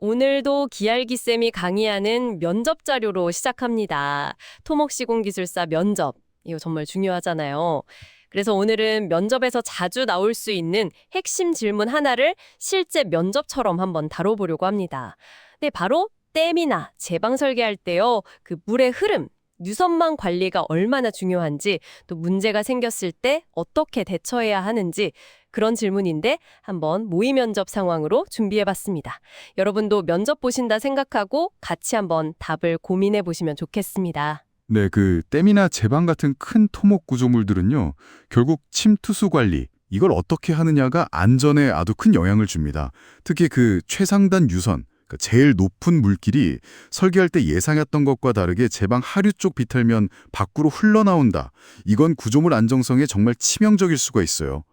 오늘도 기알기쌤이 강의하는 면접 자료로 시작합니다. 토목시공기술사 면접. 이거 정말 중요하잖아요. 그래서 오늘은 면접에서 자주 나올 수 있는 핵심 질문 하나를 실제 면접처럼 한번 다뤄보려고 합니다. 네, 바로 댐이나 제방 설계할 때요. 그 물의 흐름, 유선망 관리가 얼마나 중요한지, 또 문제가 생겼을 때 어떻게 대처해야 하는지 그런 질문인데 한번 모의 면접 상황으로 준비해봤습니다. 여러분도 면접 보신다 생각하고 같이 한번 답을 고민해 보시면 좋겠습니다. 네, 댐이나 제방 같은 큰 토목 구조물들은요, 결국 침투수 관리, 이걸 어떻게 하느냐가 안전에 아주 큰 영향을 줍니다. 특히 최상단 유선, 제일 높은 물길이 설계할 때 예상했던 것과 다르게 제방 하류 쪽 비탈면 밖으로 흘러나온다. 이건 구조물 안정성에 정말 치명적일 수가 있어요.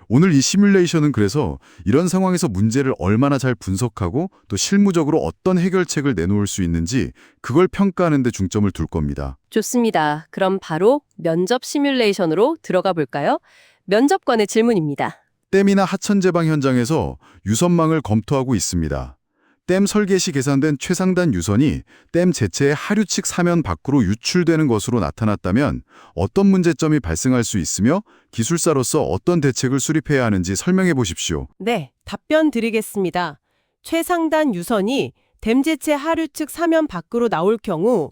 오늘 이 시뮬레이션은 그래서 이런 상황에서 문제를 얼마나 잘 분석하고 또 실무적으로 어떤 해결책을 내놓을 수 있는지 그걸 평가하는 데 중점을 둘 겁니다. 좋습니다. 그럼 바로 면접 시뮬레이션으로 들어가 볼까요? 면접관의 질문입니다. 댐이나 하천 제방 현장에서 유선망을 검토하고 있습니다. 댐 설계 시 계산된 최상단 유선이 댐 제체의 하류측 사면 밖으로 유출되는 것으로 나타났다면 어떤 문제점이 발생할 수 있으며 기술사로서 어떤 대책을 수립해야 하는지 설명해 보십시오. 네, 답변 드리겠습니다. 최상단 유선이 댐 제체 하류측 사면 밖으로 나올 경우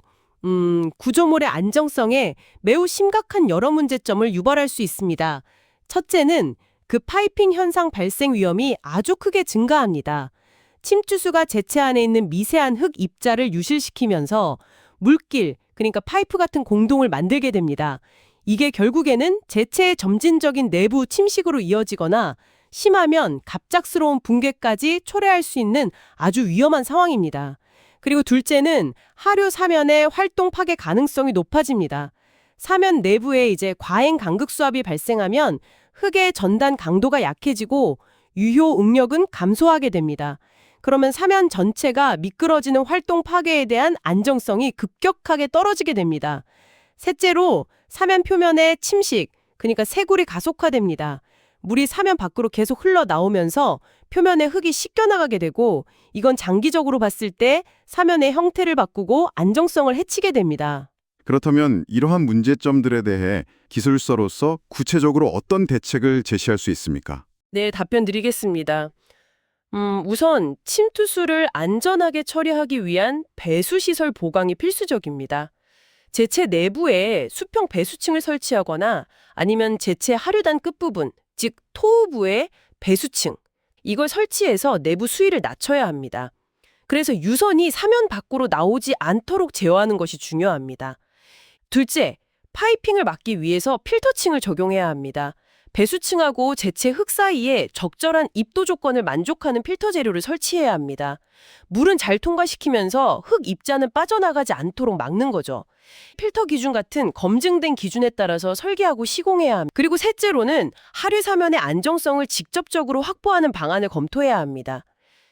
구조물의 안정성에 매우 심각한 여러 문제점을 유발할 수 있습니다. 첫째는 그 파이핑 현상 발생 위험이 아주 크게 증가합니다. 침투수가 제체 안에 있는 미세한 흙 입자를 유실시키면서 물길, 그러니까 파이프 같은 공동을 만들게 됩니다. 이게 결국에는 제체의 점진적인 내부 침식으로 이어지거나 심하면 갑작스러운 붕괴까지 초래할 수 있는 아주 위험한 상황입니다. 그리고 둘째는 하류 사면의 활동 파괴 가능성이 높아집니다. 사면 내부에 과행 간극 수압이 발생하면 흙의 전단 강도가 약해지고 유효 응력은 감소하게 됩니다. 그러면 사면 전체가 미끄러지는 활동 파괴에 대한 안정성이 급격하게 떨어지게 됩니다. 셋째로 사면 표면의 침식, 그러니까 세굴이 가속화됩니다. 물이 사면 밖으로 계속 흘러나오면서 표면의 흙이 씻겨나가게 되고 이건 장기적으로 봤을 때 사면의 형태를 바꾸고 안정성을 해치게 됩니다. 그렇다면 이러한 문제점들에 대해 기술사로서 구체적으로 어떤 대책을 제시할 수 있습니까? 네, 답변 드리겠습니다. 우선 침투수를 안전하게 처리하기 위한 배수시설 보강이 필수적입니다. 제체 내부에 수평 배수층을 설치하거나 아니면 제체 하류단 끝부분, 즉 토우부에 배수층, 이걸 설치해서 내부 수위를 낮춰야 합니다. 그래서 유선이 사면 밖으로 나오지 않도록 제어하는 것이 중요합니다. 둘째, 파이핑을 막기 위해서 필터층을 적용해야 합니다. 배수층하고 제체 흙 사이에 적절한 입도 조건을 만족하는 필터 재료를 설치해야 합니다. 물은 잘 통과시키면서 흙 입자는 빠져나가지 않도록 막는 거죠. 필터 기준 같은 검증된 기준에 따라서 설계하고 시공해야 합니다. 그리고 셋째로는 하류 사면의 안정성을 직접적으로 확보하는 방안을 검토해야 합니다.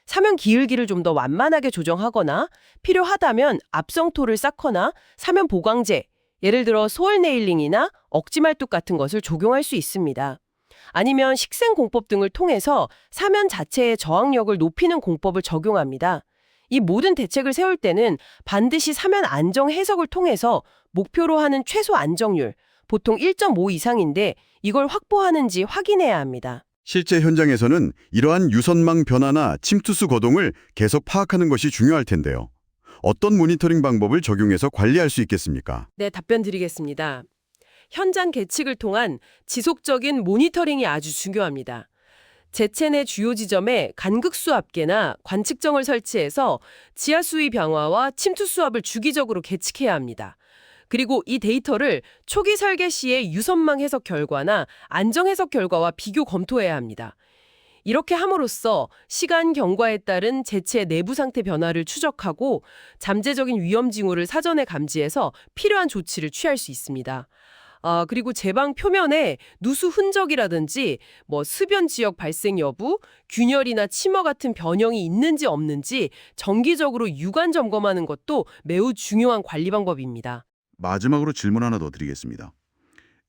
사면 기울기를 좀 더 완만하게 조정하거나 필요하다면 압성토를 쌓거나 사면 보강제, 예를 들어 소월 네일링이나 억지 말뚝 같은 것을 적용할 수 있습니다. 아니면 식생 공법 등을 통해서 사면 자체의 저항력을 높이는 공법을 적용합니다. 이 모든 대책을 세울 때는 반드시 사면 안정 해석을 통해서 목표로 하는 최소 안정률, 보통 1.5 이상인데 이걸 확보하는지 확인해야 합니다. 실제 현장에서는 이러한 유선망 변화나 침투수 거동을 계속 파악하는 것이 중요할 텐데요. 어떤 모니터링 방법을 적용해서 관리할 수 있겠습니까? 네, 답변 드리겠습니다. 현장 계측을 통한 지속적인 모니터링이 아주 중요합니다. 제체 내 주요 지점에 간극 수압계나 관측정을 설치해서 지하 수위 변화와 침투 수압을 주기적으로 계측해야 합니다. 그리고 이 데이터를 초기 설계 시의 유선망 해석 결과나 안정 해석 결과와 비교 검토해야 합니다. 이렇게 함으로써 시간 경과에 따른 제체 내부 상태 변화를 추적하고 잠재적인 위험 징후를 사전에 감지해서 필요한 조치를 취할 수 있습니다. 그리고 제방 표면에 누수 흔적이라든지 습연 지역 발생 여부, 균열이나 침어 같은 변형이 있는지 없는지 정기적으로 유관 점검하는 것도 매우 중요한 관리 방법입니다. 마지막으로 질문 하나 더 드리겠습니다.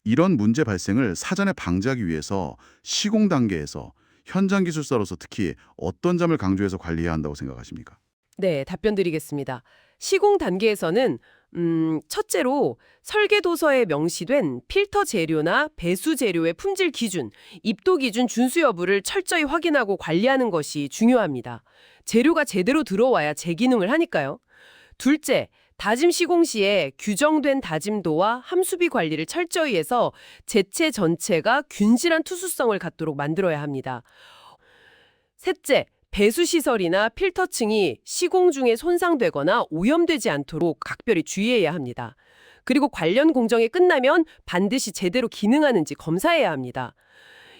이런 문제 발생을 사전에 방지하기 위해서 시공 단계에서 현장 기술사로서 특히 어떤 점을 강조해서 관리해야 한다고 생각하십니까? 네, 답변 드리겠습니다. 시공 단계에서는 첫째로 설계 도서에 명시된 필터 재료나 배수 재료의 품질 기준, 입도 기준 준수 여부를 철저히 확인하고 관리하는 것이 중요합니다. 재료가 제대로 들어와야 제 기능을 하니까요. 둘째, 다짐 시공 시에 규정된 다짐도와 함수비 관리를 철저히 해서 제체 전체가 균질한 투수성을 갖도록 만들어야 합니다. 셋째, 배수시설이나 필터층이 시공 중에 손상되거나 오염되지 않도록 각별히 주의해야 합니다. 그리고 관련 공정이 끝나면 반드시 제대로 기능하는지 검사해야 합니다.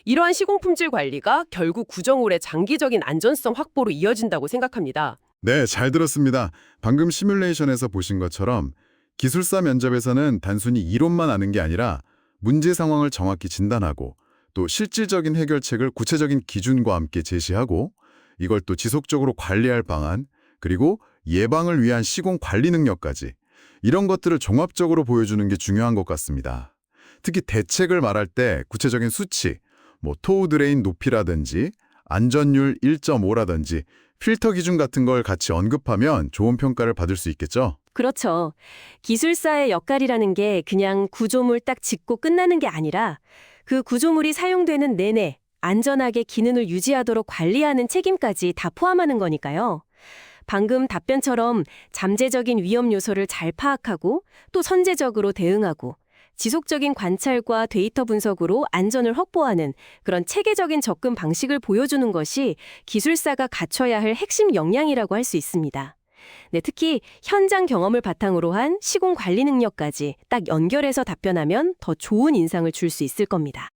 이러한 시공 품질 관리가 결국 구정물의 장기적인 안전성 확보로 이어진다고 생각합니다. 네, 잘 들었습니다. 방금 시뮬레이션에서 보신 것처럼 기술사 면접에서는 단순히 이론만 아는 게 아니라 문제 상황을 정확히 진단하고 또 실질적인 해결책을 구체적인 기준과 함께 제시하고 이걸 또 지속적으로 관리할 방안, 그리고 예방을 위한 시공 관리 능력까지 이런 것들을 종합적으로 보여주는 게 중요한 것 같습니다. 특히 대책을 말할 때 구체적인 수치, 토우 드레인 높이라든지 안전율 1.5라든지 필터 기준 같은 걸 같이 언급하면 좋은 평가를 받을 수 있겠죠? 그렇죠. 기술사의 역할이라는 게 그냥 구조물 딱 짓고 끝나는 게 아니라 그 구조물이 사용되는 내내 안전하게 기능을 유지하도록 관리하는 책임까지 다 포함하는 거니까요. 방금 답변처럼 잠재적인 위험 요소를 잘 파악하고 또 선제적으로 대응하고 지속적인 관찰과 데이터 분석으로 안전을 확보하는 그런 체계적인 접근 방식을 보여주는 것이 기술사가 갖춰야 할 핵심 역량이라고 할 수 있습니다. 네, 특히 현장 경험을 바탕으로 한 시공 관리 능력까지 딱 연결해서 답변하면 더 좋은 인상을 줄 수 있을 겁니다.